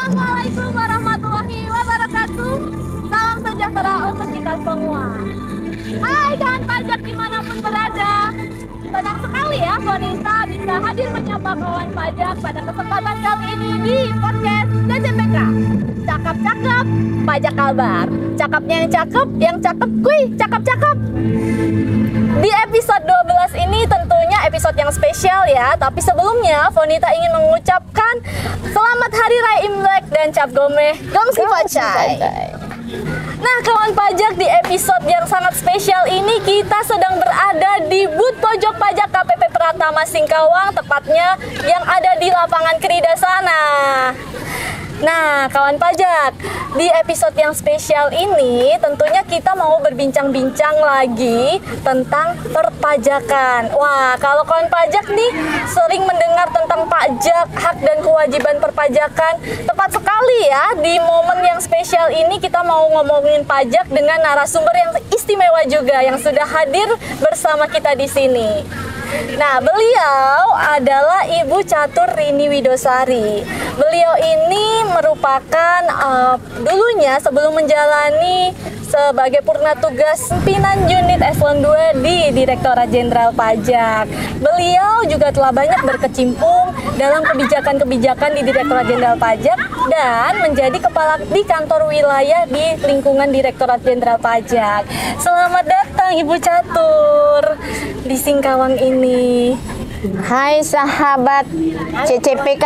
Assalamualaikum warahmatullahi wabarakatuh. Salam sejahtera untuk kita semua. Hai kawan pajak dimanapun berada. Senang sekali ya Bonita bisa hadir menyapa kawan pajak pada kesempatan kali ini di podcast CCPK. Cakap-cakap, pajak kabar. Cakapnya yang cakep, kuy, cakap-cakap. Di episode 12 ini tentunya episode yang spesial ya. Tapi sebelumnya Bonita ingin mengucapkan Selamat Hari Raya Imlek dan Cap Gomeh Gomski Pacai. Nah kawan pajak, di episode yang sangat spesial ini kita sedang berada di booth pojok pajak KPP Pratama Singkawang, tepatnya yang ada di lapangan Krida sana. Nah kawan pajak, di episode yang spesial ini tentunya kita mau berbincang-bincang lagi tentang perpajakan. Wah, kalau kawan pajak nih sering mendengar tentang pajak, hak dan kewajiban perpajakan, tepat sekali ya di momen yang spesial ini kita mau ngomongin pajak dengan narasumber yang istimewa juga yang sudah hadir bersama kita di sini. Nah, beliau adalah Ibu Catur Rini Widosari. Beliau ini merupakan dulunya sebelum menjalani sebagai purna tugas pimpinan unit Eselon 2 di Direktorat Jenderal Pajak. Beliau juga telah banyak berkecimpung dalam kebijakan-kebijakan di Direktorat Jenderal Pajak dan menjadi kepala di kantor wilayah di lingkungan Direktorat Jenderal Pajak. Selamat datang Ibu Catur di Singkawang ini. Hai sahabat CCPK,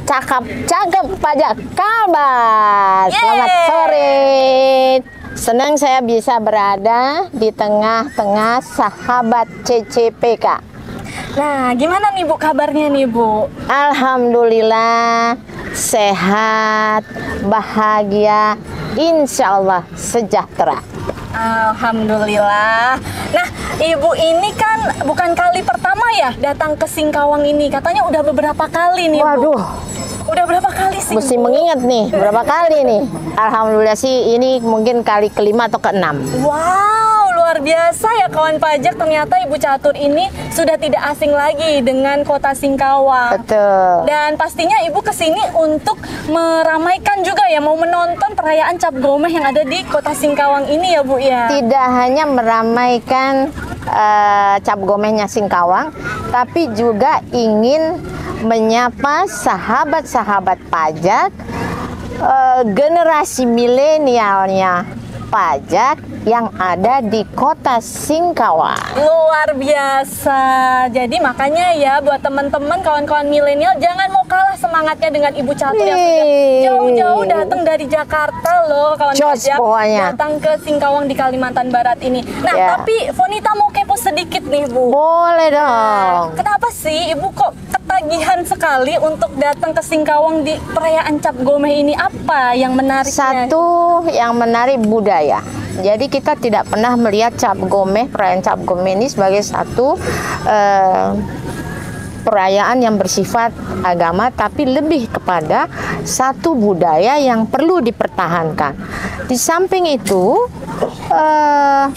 cakap-cakap pajak kabar. Selamat sore. Senang saya bisa berada di tengah-tengah sahabat CCPK. Nah, gimana nih Bu kabarnya nih Bu? Alhamdulillah sehat, bahagia, insya Allah sejahtera. Alhamdulillah. Nah, Ibu ini kan bukan kali pertama ya datang ke Singkawang ini. Katanya udah beberapa kali nih, Bu. Waduh, udah berapa kali sih? mesti Bu? mengingat nih berapa kali nih. Alhamdulillah sih ini mungkin kali kelima atau keenam. Wow, luar biasa ya kawan pajak. Ternyata Ibu Catur ini sudah tidak asing lagi dengan kota Singkawang. Betul. Dan pastinya Ibu kesini untuk meramaikan juga ya, mau menonton perayaan Cap Gomeh yang ada di kota Singkawang ini ya Bu ya. Tidak hanya meramaikan Cap Gomehnya Singkawang, tapi juga ingin menyapa sahabat-sahabat pajak, generasi milenialnya pajak yang ada di kota Singkawang. Luar biasa. Jadi makanya ya buat teman-teman kawan-kawan milenial jangan mau kalah semangatnya dengan Ibu Catur yang sudah jauh-jauh datang dari Jakarta loh kawan Jos, pajak pokoknya. datang ke Singkawang di Kalimantan Barat ini. Nah Ya. tapi Bonita mau kepo sedikit nih Bu. Boleh dong. Kenapa sih Ibu kok ketagihan sekali untuk datang ke Singkawang di perayaan Cap Gomeh ini? Apa yang menariknya? Satu yang menarik budaya. Jadi kita tidak pernah melihat Cap Gomeh, perayaan Cap Gomeh ini sebagai satu perayaan yang bersifat agama, tapi lebih kepada satu budaya yang perlu dipertahankan. Di samping itu,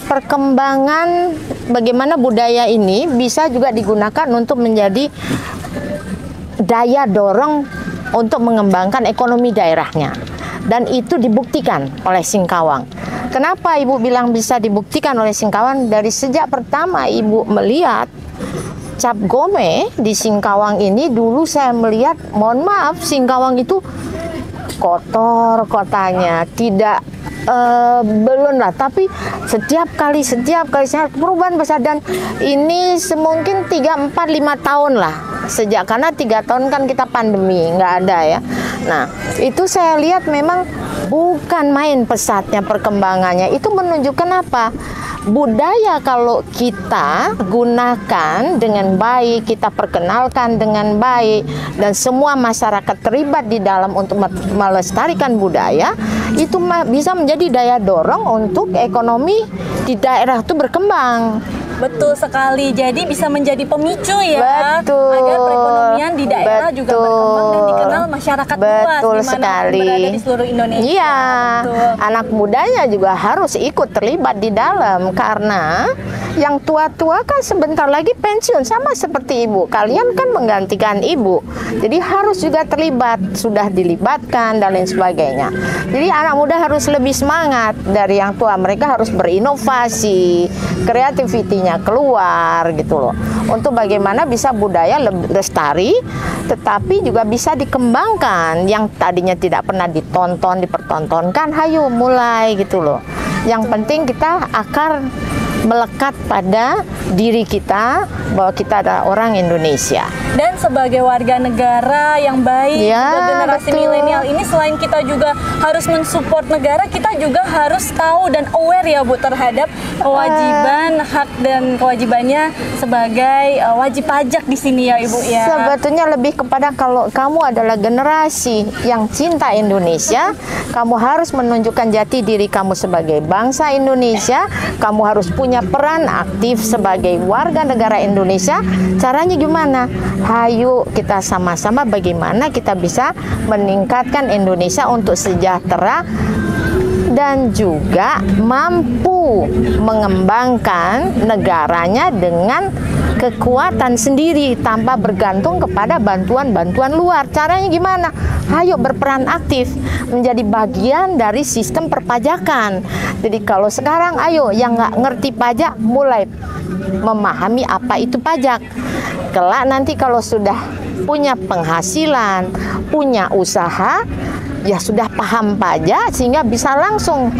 perkembangan bagaimana budaya ini bisa juga digunakan untuk menjadi daya dorong untuk mengembangkan ekonomi daerahnya. Dan itu dibuktikan oleh Singkawang. Kenapa Ibu bilang bisa dibuktikan oleh Singkawang? Dari sejak pertama Ibu melihat Cap Gomeh di Singkawang ini, dulu saya melihat, mohon maaf, Singkawang itu kotor kotanya, tidak belum lah, tapi setiap kali perubahan besar. Dan ini semungkin 3, 4, 5 tahun lah sejak, karena 3 tahun kan kita pandemi nggak ada ya. Nah itu saya lihat memang bukan main pesatnya perkembangannya. Itu menunjukkan apa? Budaya kalau kita gunakan dengan baik, kita perkenalkan dengan baik, dan semua masyarakat terlibat di dalam untuk melestarikan budaya, itu bisa menjadi daya dorong untuk ekonomi di daerah itu berkembang. Betul sekali. Jadi bisa menjadi pemicu ya, Betul. agar perekonomian di daerah juga berkembang dan dikenal masyarakat luas Betul di mana sekali. berada di seluruh Indonesia. Iya, Betul. anak mudanya juga harus ikut terlibat di dalam, karena Yang tua-tua kan sebentar lagi pensiun, sama seperti ibu. Kalian kan menggantikan ibu. Jadi harus juga terlibat, sudah dilibatkan dan lain sebagainya. Jadi anak muda harus lebih semangat dari yang tua. Mereka harus berinovasi, kreativitinya keluar gitu loh. Untuk bagaimana bisa budaya lestari, tetapi juga bisa dikembangkan. Yang tadinya tidak pernah ditonton, dipertontonkan, hayo mulai gitu loh. Yang penting kita akar melekat pada diri kita bahwa kita adalah orang Indonesia. Dan sebagai warga negara yang baik, juga generasi milenial ini, selain kita juga harus mensupport negara, kita juga harus tahu dan aware ya Bu terhadap kewajiban, hak dan kewajibannya sebagai wajib pajak di sini ya Ibu ya. Sebetulnya lebih kepada kalau kamu adalah generasi yang cinta Indonesia, kamu harus menunjukkan jati diri kamu sebagai bangsa Indonesia, kamu harus punya peran aktif sebagai warga negara Indonesia. Caranya gimana? Hayu kita sama-sama bagaimana kita bisa meningkatkan Indonesia untuk sejahtera dan juga mampu mengembangkan negaranya dengan kekuatan sendiri tanpa bergantung kepada bantuan-bantuan luar. Caranya gimana? Ayo berperan aktif menjadi bagian dari sistem perpajakan. Jadi kalau sekarang ayo yang nggak ngerti pajak mulai memahami apa itu pajak. Kelak nanti kalau sudah punya penghasilan, punya usaha, ya sudah paham pajak sehingga bisa langsung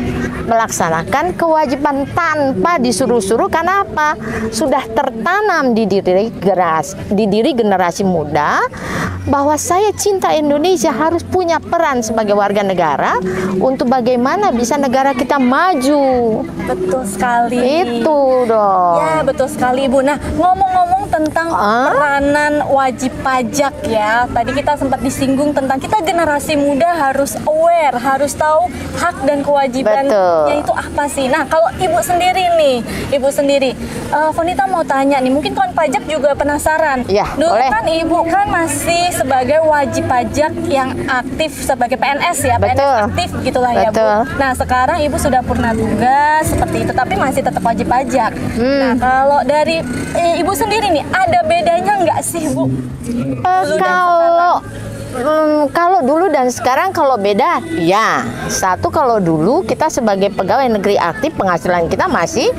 melaksanakan kewajiban tanpa disuruh-suruh. Karena apa? Sudah tertanam di diri generasi muda bahwa saya cinta Indonesia, harus punya peran sebagai warga negara untuk bagaimana bisa negara kita maju. Betul sekali. Itu dong. Ya, betul sekali Ibu. Nah, ngomong-ngomong tentang peranan wajib pajak ya. Tadi kita sempat disinggung tentang kita generasi muda harus aware, harus tahu hak dan kewajibannya itu apa sih. Nah, kalau Ibu sendiri nih, Fonita mau tanya nih, mungkin kawan pajak juga penasaran. Ya, dulu boleh. kan Ibu kan masih sebagai wajib pajak yang aktif sebagai PNS ya, Betul. PNS aktif gitulah ya Bu. Nah, sekarang Ibu sudah purna tugas seperti itu, tapi masih tetap wajib pajak. Nah, kalau dari Ibu sendiri nih, ada bedanya nggak sih Bu? Kalau dulu dan sekarang kalau beda, ya. Satu, kalau dulu kita sebagai pegawai negeri aktif penghasilan kita masih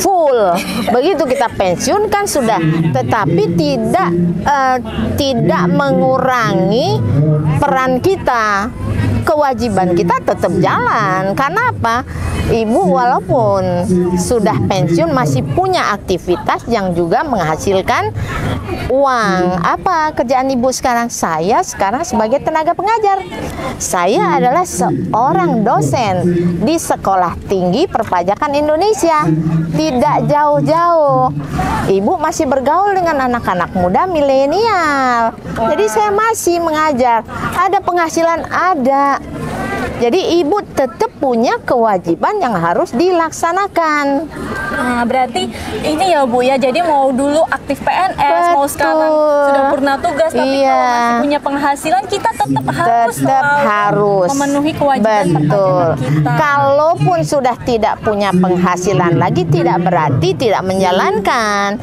full. Begitu kita pensiun kan sudah, tetapi tidak mengurangi peran kita. Kewajiban kita tetap jalan. Karena apa? Ibu walaupun sudah pensiun masih punya aktivitas yang juga menghasilkan uang. Apa kerjaan Ibu sekarang? Saya sekarang sebagai tenaga pengajar. Saya adalah seorang dosen di Sekolah Tinggi Perpajakan Indonesia. Tidak jauh-jauh. Ibu masih bergaul dengan anak-anak muda milenial. Jadi saya masih mengajar. Ada penghasilan, ada. Jadi ibu tetap punya kewajiban yang harus dilaksanakan. Nah, berarti ini ya Bu ya, jadi mau dulu aktif PNS, mau sekarang sudah purna tugas, tapi kalau masih punya penghasilan kita tetap harus memenuhi kewajiban perpajakan kita. Kalaupun sudah tidak punya penghasilan lagi, tidak berarti tidak menjalankan.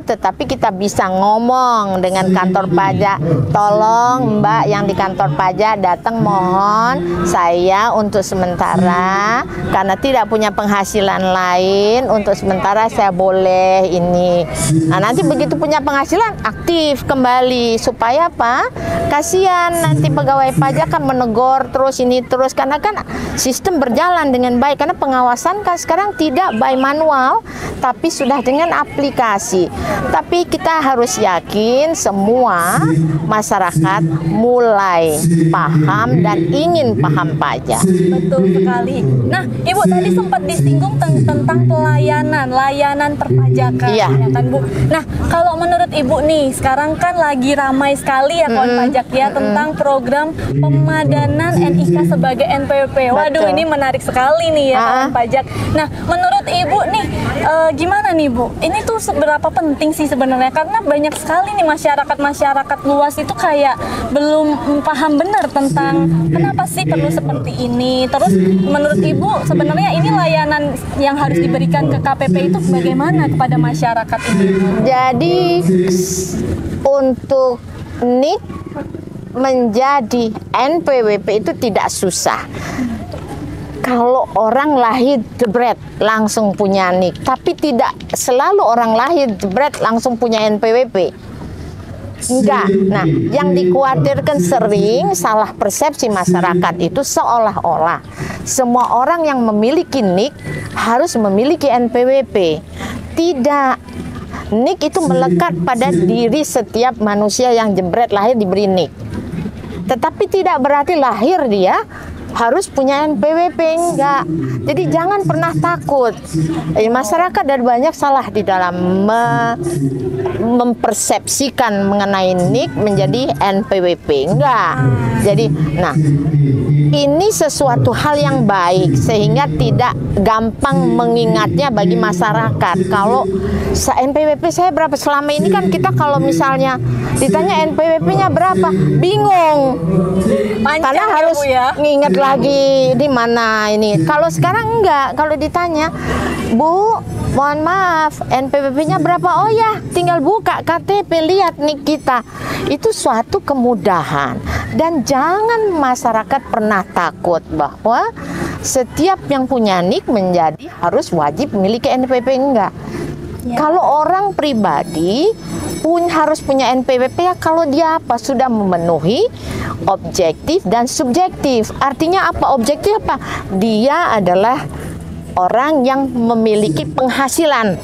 Tetapi kita bisa ngomong dengan kantor pajak, tolong Mbak yang di kantor pajak datang, mohon saya untuk sementara karena tidak punya penghasilan lain, untuk sementara saya boleh ini. Nah, nanti begitu punya penghasilan aktif kembali, supaya apa? Kasihan nanti pegawai pajak kan menegur terus ini terus, karena kan sistem berjalan dengan baik, karena pengawasan kan sekarang tidak by manual tapi sudah dengan aplikasi. Tapi kita harus yakin semua masyarakat mulai paham dan ingin paham pajak. Betul sekali. Nah, Ibu tadi sempat disinggung tentang layanan perpajakan, ya kan Bu? Nah, kalau menurut Ibu nih, sekarang kan lagi ramai sekali ya kawan pajak ya tentang program pemadanan NIK sebagai NPWP. Waduh, ini menarik sekali nih ya kawan pajak. Nah, menurut Ibu nih, gimana nih Bu? Ini tuh seberapa penting sih sebenarnya? Karena banyak sekali nih masyarakat luas itu kayak belum paham benar tentang kenapa sih perlu seperti ini. Terus menurut Ibu sebenarnya ini layanan yang harus diberikan ke KPP itu bagaimana kepada masyarakat ini? Jadi untuk NIK menjadi NPWP itu tidak susah. Kalau orang lahir jebret langsung punya NIK, tapi tidak selalu orang lahir jebret langsung punya NPWP. Enggak. Nah, yang dikhawatirkan sering salah persepsi masyarakat itu seolah-olah semua orang yang memiliki NIK harus memiliki NPWP. Tidak. NIK itu melekat pada diri setiap manusia yang jebret lahir diberi NIK. Tetapi tidak berarti lahir dia harus punya NPWP, enggak. Jadi jangan pernah takut. Masyarakat dan banyak salah di dalam mempersepsikan mengenai NIK menjadi NPWP, enggak. Jadi, nah, ini sesuatu hal yang baik sehingga tidak gampang mengingatnya bagi masyarakat. Kalau NPWP saya berapa selama ini kan kita kalau misalnya ditanya NPWP-nya berapa, bingung. Karena harus nginget lagi di mana ini. Kalau sekarang enggak, kalau ditanya, Bu, mohon maaf, NPWP-nya berapa? Oh ya, tinggal buka KTP, lihat NIK kita. Itu suatu kemudahan. Dan jangan masyarakat pernah takut bahwa setiap yang punya NIK menjadi harus wajib memiliki NPWP, enggak. Ya. Kalau orang pribadi harus punya NPWP ya kalau dia sudah memenuhi objektif dan subjektif. Artinya apa? Objektif apa? Dia adalah orang yang memiliki penghasilan.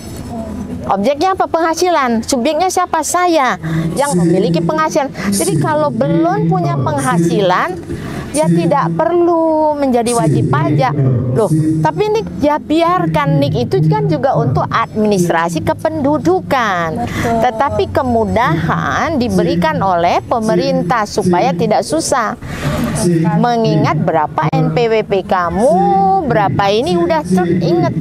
Objeknya apa? Penghasilan. Subjeknya siapa? Saya yang memiliki penghasilan. Jadi kalau belum punya penghasilan, ya tidak perlu menjadi wajib pajak. Loh, tapi NIK ya biarkan, NIK itu kan juga untuk administrasi kependudukan. Betul. Tetapi kemudahan diberikan oleh pemerintah supaya tidak susah. Mengingat berapa NPWP kamu, berapa ini udah ingat.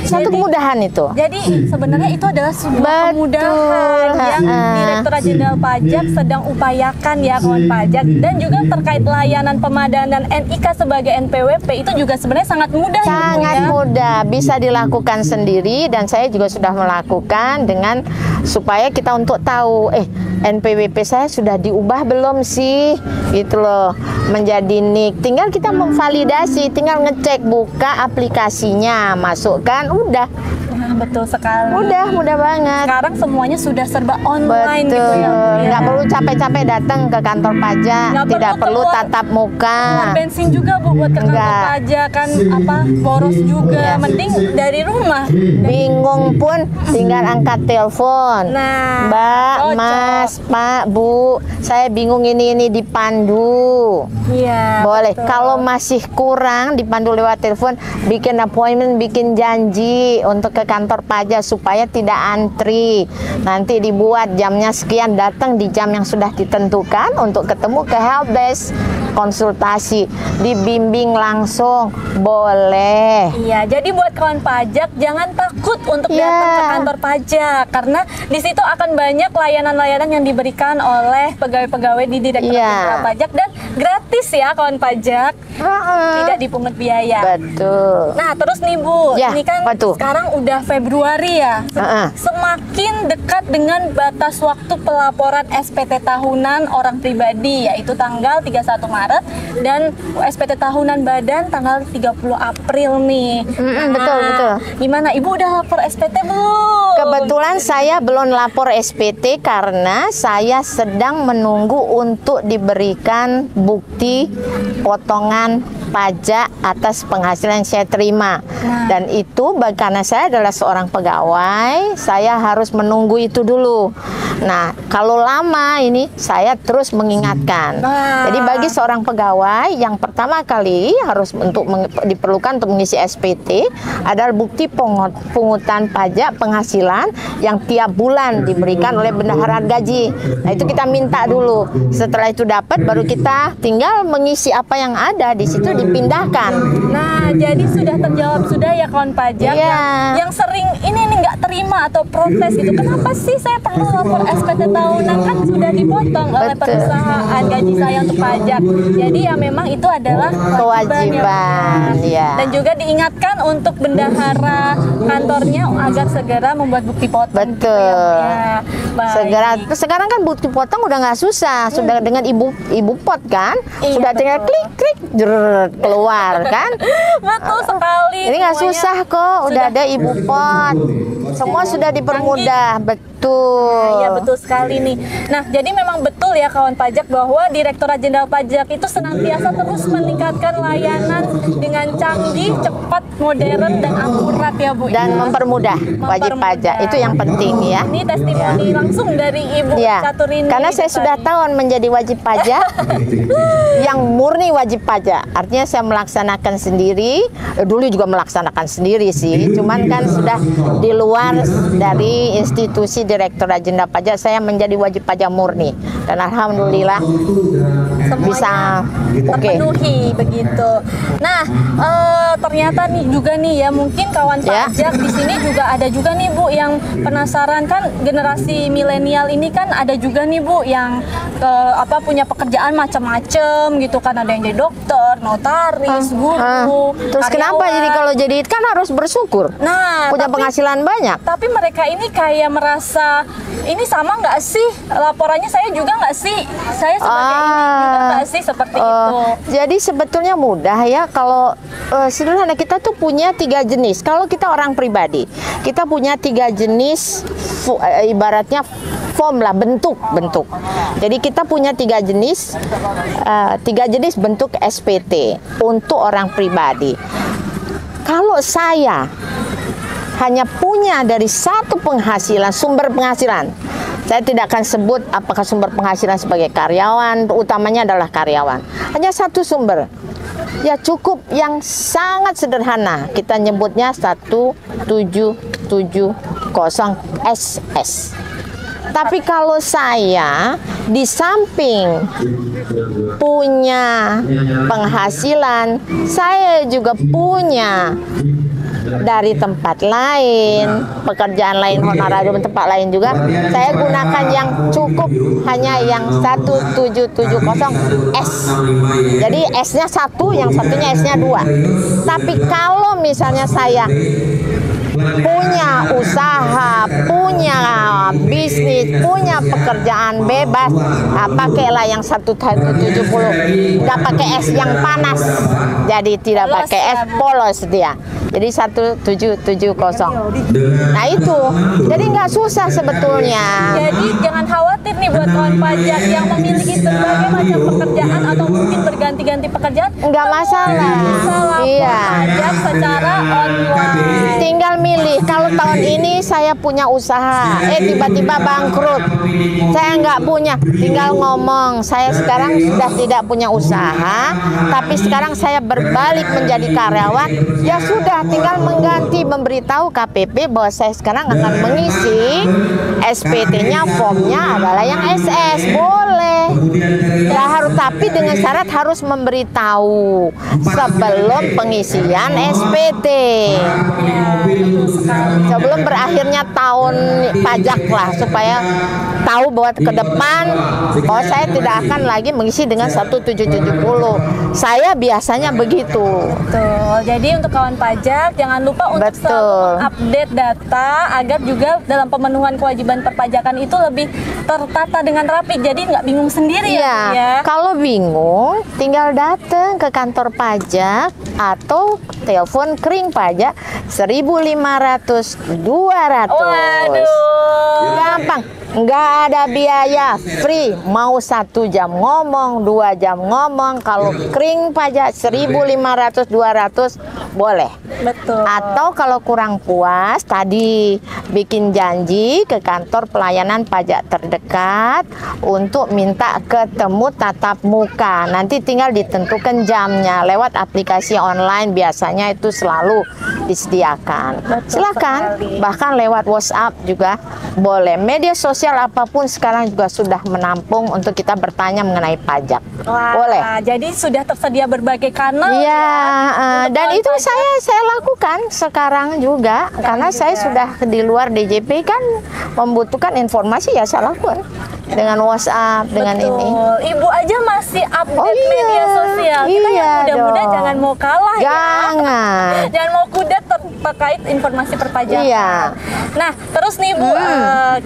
Satu kemudahan itu. Jadi sebenarnya itu adalah sebuah kemudahan yang Direktorat Jenderal Pajak sedang upayakan ya kawan pajak, dan juga terkait layanan pemadanan NIK sebagai NPWP itu juga sebenarnya sangat mudah. Sangat mudah, bisa dilakukan sendiri dan saya juga sudah melakukan dengan supaya kita untuk tahu NPWP saya sudah diubah belum sih gitu loh menjadi NIK. Tinggal kita memvalidasi, tinggal ngecek, buka aplikasinya, masukkan, udah. Betul sekali. Mudah banget. Sekarang semuanya sudah serba online. Betul. Gitu ya. Nggak perlu capek-capek datang ke kantor pajak. Tidak perlu tatap muka. Bensin juga Bu buat ke kantor pajak kan boros juga. Mending dari rumah. Bingung pun tinggal angkat telepon. Nah, Mbak, Mas, Pak, Bu, saya bingung ini dipandu. Iya. Boleh. Betul. Kalau masih kurang dipandu lewat telepon, bikin appointment, bikin janji untuk ke kantor pajak supaya tidak antri. Nanti dibuat jamnya sekian, datang di jam yang sudah ditentukan untuk ketemu ke helpdesk, konsultasi, dibimbing langsung, boleh. Iya, jadi buat kawan pajak jangan takut untuk datang ke kantor pajak karena di situ akan banyak layanan-layanan yang diberikan oleh pegawai-pegawai di Direktorat Jenderal Pajak dan gratis ya kawan pajak. Tidak dipungut biaya. Betul. Nah, terus nih Bu, ini kan sekarang udah Februari ya. Semakin dekat dengan batas waktu pelaporan SPT tahunan orang pribadi yaitu tanggal 31 Maret dan SPT tahunan badan tanggal 30 April nih. Betul. Gimana Ibu udah lapor SPT belum? Kebetulan saya belum lapor SPT karena saya sedang menunggu untuk diberikan bukti potongan pajak atas penghasilan yang saya terima. Dan itu karena saya adalah seorang pegawai, saya harus menunggu itu dulu. Nah, kalau lama ini saya terus mengingatkan. Jadi bagi seorang pegawai yang pertama kali harus diperlukan untuk mengisi SPT adalah bukti pungutan pajak penghasilan yang tiap bulan diberikan oleh bendahara gaji. Nah, itu kita minta dulu. Setelah itu dapat baru kita tinggal mengisi apa yang ada di situ dipindahkan. Nah, jadi sudah terjawab sudah ya kawan pajak Iya. yang sering ini nih nggak terima atau protes gitu. Kenapa sih saya perlu lapor SPT tahunan, kan sudah dipotong oleh Betul. perusahaan gaji saya untuk pajak. Jadi ya memang itu adalah Kewajiban, ya. Dan juga diingatkan untuk bendahara kantornya agar segera membuat bukti potong. Betul. Ya, baik. Sekarang kan bukti potong udah nggak susah, sudah dengan ibu pot kan, Iya, sudah tinggal betul. klik klik jrrr, keluar kan. Betul sekali. Ini nggak semuanya susah kok, udah ada ibu pot, semua sudah dipermudah, betul. Iya betul sekali nih. Nah jadi memang betul ya kawan pajak bahwa Direktorat Jenderal Pajak itu senantiasa terus meningkatkan layanan dengan canggih, cepat, modern dan akurat ya Bu. Dan ya. mempermudah wajib pajak, itu yang penting ya. Ini testimoni langsung dari Ibu Ya, Caturini. karena saya sudah tahun menjadi wajib pajak yang murni wajib pajak. Artinya saya melaksanakan sendiri, dulu juga melaksanakan sendiri sih. Cuman kan sudah di luar dari institusi Direktorat Jenderal Pajak, saya menjadi wajib pajak murni. Dan alhamdulillah bisa oke. terpenuhi begitu. Nah, ternyata nih juga nih ya, mungkin kawan Ya. pajak di sini juga ada juga nih Bu yang penasaran, kan generasi milenial ini kan ada juga nih Bu yang punya pekerjaan macam-macam gitu kan, ada yang jadi dokter, notaris, guru. Terus kenapa karyawan. jadi kalau jadi kan harus bersyukur. Nah, Punya tapi- penghasilan banyak. Tapi mereka ini kayak merasa ini sama nggak sih laporannya, saya juga nggak sih, saya sebagai ini juga nggak sih, seperti itu. Jadi sebetulnya mudah ya, kalau sederhana. Kita tuh punya 3 jenis. Kalau kita orang pribadi, kita punya 3 jenis ibaratnya form lah, bentuk. Jadi kita punya 3 jenis bentuk SPT untuk orang pribadi. Kalau saya hanya punya dari satu penghasilan, sumber penghasilan, saya tidak akan sebut apakah sumber penghasilan sebagai karyawan, utamanya adalah karyawan. Hanya satu sumber, ya cukup yang sangat sederhana. Kita nyebutnya 1770 SS. Tapi kalau saya di samping punya penghasilan, saya juga punya dari tempat lain, pekerjaan lain, honorarium tempat lain juga, saya gunakan yang cukup hanya yang 1770 S. Jadi S-nya 1, yang satunya S-nya 2. Tapi kalau misalnya saya punya usaha, punya bisnis, punya pekerjaan bebas, pakailah yang 1770. Nggak pakai es yang panas, jadi tidak Polos pakai ya, es, Bu. polos dia. Jadi 1770. Nah itu, jadi nggak susah sebetulnya. Jadi jangan khawatir nih buat kawan pajak yang memiliki berbagai macam pekerjaan atau mungkin berganti-ganti pekerjaan. Nggak masalah. Bisa lapor Iya. pajak secara online. Tinggal milih. Kalau tahun ini saya punya usaha, tiba-tiba bangkrut, saya nggak punya, tinggal ngomong, saya sekarang sudah tidak punya usaha, tapi sekarang saya berbalik menjadi karyawan, ya sudah, tinggal mengganti, memberitahu KPP bahwa saya sekarang akan mengisi SPT-nya, formnya adalah yang SS, boleh. Ya harus, tapi dengan syarat harus memberitahu sebelum pengisian SPT. Sebelum berakhirnya tahun pajak lah, supaya tahu bahwa ke depan bahwa saya tidak akan lagi mengisi dengan 1770. Saya biasanya begitu. Betul. Jadi untuk kawan pajak jangan lupa untuk Betul. selalu update data agar juga dalam pemenuhan kewajiban perpajakan itu lebih tertata dengan rapi. Jadi nggak bingung sendiri ya, Bu, ya. Kalau bingung tinggal datang ke kantor pajak atau telepon kering pajak 1500 200. Waduh. Gampang, nggak ada biaya, free. Mau 1 jam ngomong, 2 jam ngomong. Kalau kering pajak 1500 200 boleh. Betul. Atau kalau kurang puas, tadi bikin janji ke kantor pelayanan pajak terdekat untuk minta ketemu tatap muka. Nanti tinggal ditentukan jamnya lewat aplikasi online, biasanya itu selalu disediakan. Betul Silakan, sekali. bahkan lewat WhatsApp juga boleh. Media sosial sosial apapun sekarang juga sudah menampung untuk kita bertanya mengenai pajak. Wah, boleh. Jadi sudah tersedia berbagai kanal. Iya, ya, dan itu pajak. saya lakukan sekarang juga karena saya sudah di luar DJP kan membutuhkan informasi ya saya lakukan dengan WhatsApp dengan ini. Ibu aja masih update Oh, iya. media sosial. Kita Iya yang muda-muda dong. jangan mau kalah ya. Jangan. Jangan mau kudet terkait informasi perpajakan. Iya. Nah, terus nih Bu,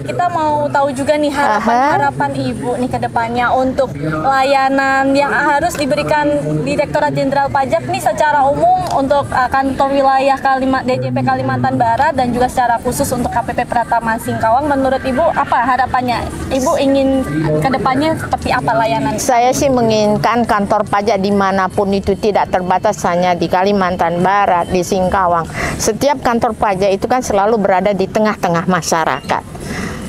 kita mau tahu juga nih harapan Ibu nih ke depannya untuk layanan yang harus diberikan Direktorat Jenderal Pajak nih secara umum untuk kantor wilayah DJP Kalimantan Barat dan juga secara khusus untuk KPP Pratama Singkawang. Menurut Ibu apa harapannya? Ibu ingin ke depannya seperti apa layanan? Saya sih menginginkan kantor pajak dimanapun itu tidak terbatas hanya di Kalimantan Barat, di Singkawang. Setiap kantor pajak itu kan selalu berada di tengah-tengah masyarakat.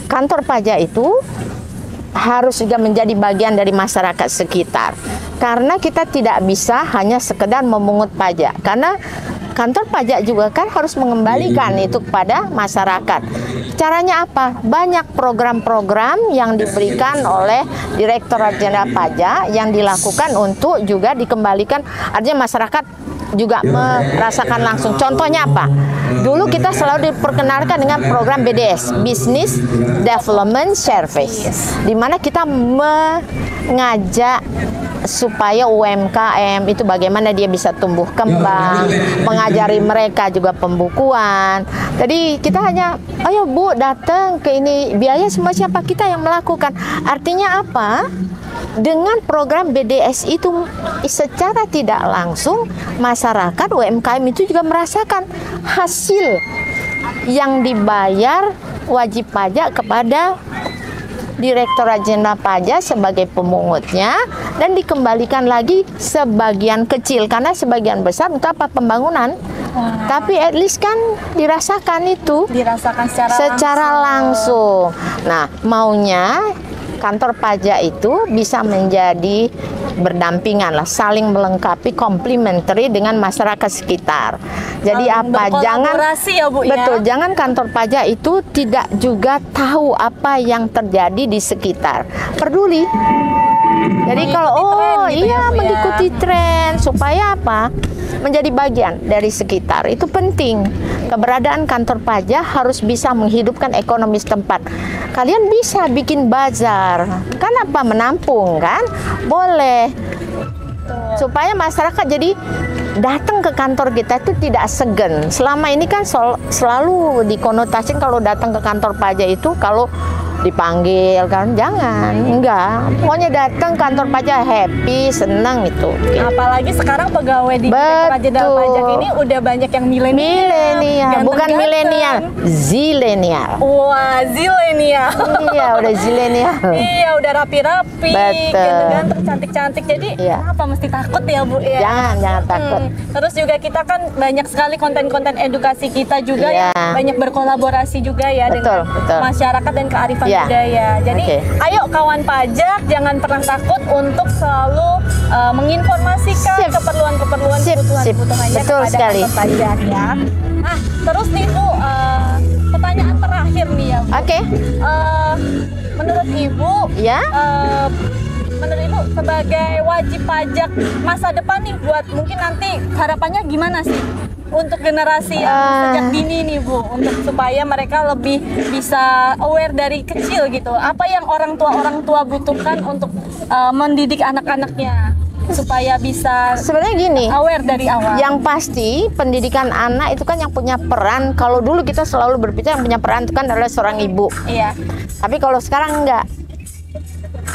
Kantor pajak itu harus juga menjadi bagian dari masyarakat sekitar. Karena kita tidak bisa hanya sekedar memungut pajak. Karena kantor pajak juga kan harus mengembalikan itu kepada masyarakat. Caranya apa? Banyak program-program yang diberikan oleh Direktorat Jenderal Pajak yang dilakukan untuk juga dikembalikan. Artinya masyarakat juga merasakan langsung. Contohnya apa? Dulu kita selalu diperkenalkan dengan program BDS, Business Development Service, di mana kita mengajak supaya UMKM itu bagaimana dia bisa tumbuh kembang, mengajari mereka juga pembukuan. Jadi kita hanya, ayo Bu datang ke ini, biaya semua siapa kita yang melakukan. Artinya apa? Dengan program BDS itu secara tidak langsung masyarakat UMKM itu juga merasakan hasil yang dibayar wajib pajak kepada Direktorat Jenderal Pajak sebagai pemungutnya dan dikembalikan lagi sebagian kecil karena sebagian besar untuk apa pembangunan. Tapi at least kan dirasakan itu Dirasakan secara langsung. Nah, maunya kantor pajak itu bisa menjadi berdampingan lah, saling melengkapi, complementary dengan masyarakat sekitar. Jadi apa? Jangan ya, Bu, betul, ya? jangan kantor pajak itu tidak juga tahu apa yang terjadi di sekitar. Peduli. Jadi kalau gitu ya, Bu, mengikuti tren supaya apa? Menjadi bagian dari sekitar. Itu penting. Keberadaan kantor pajak harus bisa menghidupkan ekonomi setempat. Kalian bisa bikin bazar. Kan apa? Menampung kan? Boleh. Supaya masyarakat jadi datang ke kantor kita itu tidak segan. Selama ini kan selalu dikonotasikan kalau datang ke kantor pajak itu kalau dipanggil kan, jangan, enggak, pokoknya datang kantor pajak happy, senang itu. Apalagi sekarang pegawai di Direktorat Jenderal Pajak ini udah banyak yang milenial, bukan milenial, zilenial. Wah, zilenial. Iya, udah zilenial. Iya, udah rapi-rapi, ganteng-ganteng, cantik-cantik. Jadi apa mesti takut ya, Bu ya? Jangan takut. Terus juga kita kan banyak sekali konten-konten edukasi kita juga yang banyak berkolaborasi juga ya dengan masyarakat dan kearifan budaya. Jadi ayo kawan pajak, jangan pernah takut untuk selalu menginformasikan keperluan-keperluan kebutuhan-kebutuhannya kepada kantor pajak ya. Nah, terus nih Bu, pertanyaan terakhir nih ya Bu. Menurut Ibu, menurut Ibu sebagai wajib pajak masa depan nih buat mungkin nanti harapannya gimana sih? Untuk generasi yang sejak dini nih Bu, untuk supaya mereka lebih bisa aware dari kecil gitu. Apa yang orang tua butuhkan untuk mendidik anak-anaknya supaya bisa sebenarnya gini, aware dari awal. Yang pasti pendidikan anak itu kan yang punya peran. Kalau dulu kita selalu berbicara yang punya peran itu kan adalah seorang ibu. Iya. Tapi kalau sekarang enggak.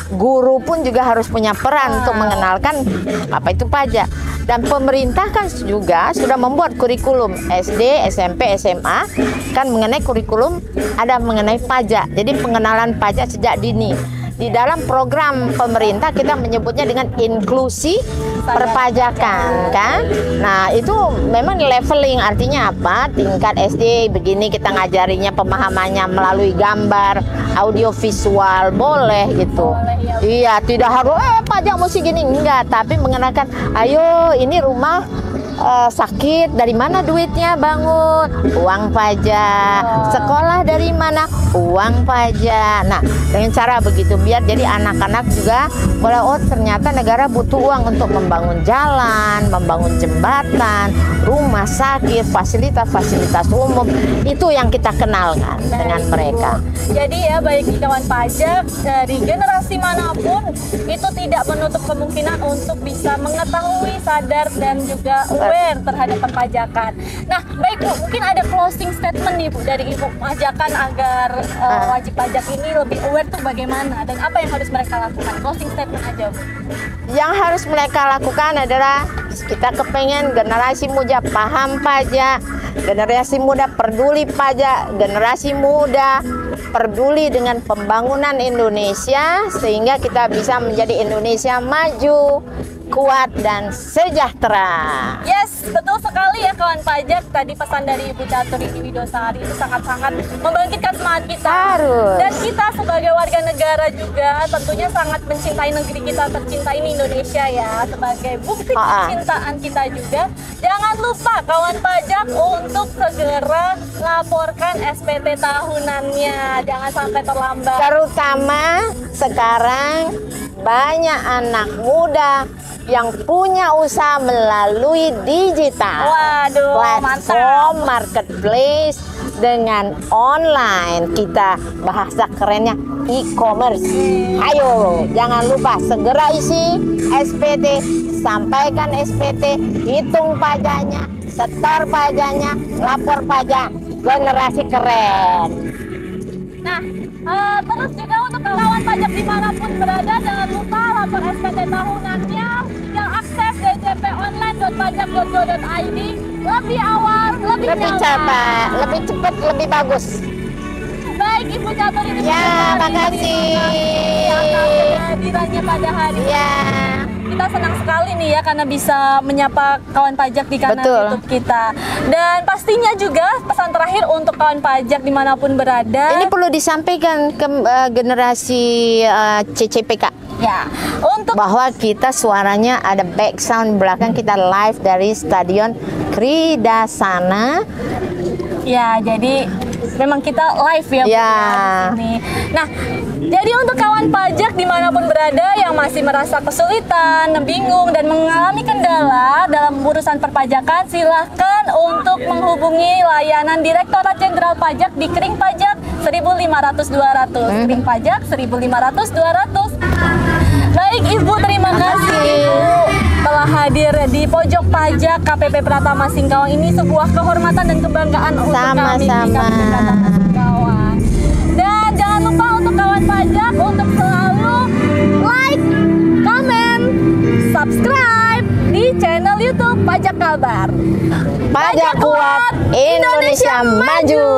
Guru pun juga harus punya peran untuk mengenalkan apa itu pajak. Dan pemerintah kan juga sudah membuat kurikulum SD, SMP, SMA kan mengenai kurikulum ada mengenai pajak. Jadi pengenalan pajak sejak dini. Di dalam program pemerintah kita menyebutnya dengan inklusi perpajakan kan. Nah, itu memang leveling, artinya apa? Tingkat SD begini kita ngajarinya pemahamannya melalui gambar, audio visual, boleh gitu. Iya, tidak harus pajak mesti gini, enggak, tapi mengenakan ayo ini rumah sakit, dari mana duitnya bangun? Uang pajak. Sekolah dari mana? Uang pajak. Nah, dengan cara begitu biar jadi anak-anak juga boleh, oh ternyata negara butuh uang untuk membangun jalan, membangun jembatan, rumah sakit, fasilitas-fasilitas umum. Itu yang kita kenalkan dengan mereka. Jadi ya, bagi kawan pajak dari generasi manapun itu tidak menutup kemungkinan untuk bisa mengetahui, sadar dan juga aware terhadap perpajakan. Nah, baik Bu, mungkin ada closing statement nih Bu dari Ibu pajakan agar wajib pajak ini lebih aware tuh bagaimana dan apa yang harus mereka lakukan. Closing statement aja Bu. Yang harus mereka lakukan adalah kita kepengen generasi muda paham pajak, generasi muda peduli pajak, generasi muda peduli dengan pembangunan Indonesia sehingga kita bisa menjadi Indonesia maju, kuat dan sejahtera. Yes, betul sekali ya kawan pajak. Tadi pesan dari Ibu Caturini Widosari itu sangat-sangat membangkitkan semangat kita. Harus. Dan kita sebagai warga negara juga tentunya sangat mencintai negeri kita tercinta ini Indonesia ya. Sebagai bukti kecintaan kita juga, jangan lupa kawan pajak untuk segera laporkan SPT tahunannya. Jangan sampai terlambat. Terutama sekarang banyak anak muda yang punya usaha melalui digital. Waduh, platform mantap. marketplace dengan online, kita bahasa kerennya e-commerce. Ayo, jangan lupa segera isi SPT, sampaikan SPT, hitung pajaknya, setor pajaknya, lapor pajak, generasi keren. Nah, terus juga untuk kawan pajak dimanapun berada, jangan lupa lapor SPT tahunannya yang akses djponline.pajak.go.id lebih awal, lebih cepat, lebih cepat, lebih bagus. Baik Ibu Caturini. Ya, makasih. Kehadirannya pada hari ini. Ya. Kita senang sekali nih ya karena bisa menyapa kawan pajak di kanal YouTube kita. Dan pastinya juga pesan terakhir untuk kawan pajak dimanapun berada. Ini perlu disampaikan ke generasi CCPK. Ya, untuk bahwa kita suaranya ada back sound belakang, kita live dari Stadion Kridasana. Ya, jadi memang kita live ya, Bu, ya. Di sini. Nah, jadi untuk kawan pajak dimanapun berada yang masih merasa kesulitan, bingung dan mengalami kendala dalam urusan perpajakan, silahkan untuk menghubungi layanan Direktorat Jenderal Pajak di Kering Pajak 1.500-200. Kering Pajak 1.500-200. Baik Ibu, terima kasih Ibu telah hadir di pojok pajak KPP Pratama Singkawang ini, sebuah kehormatan dan kebanggaan untuk kami di KPP Pratama Singkawang. Dan jangan lupa untuk kawan pajak untuk selalu like, comment, subscribe di channel YouTube Pajak Kalbar. Pajak kuat, Indonesia maju.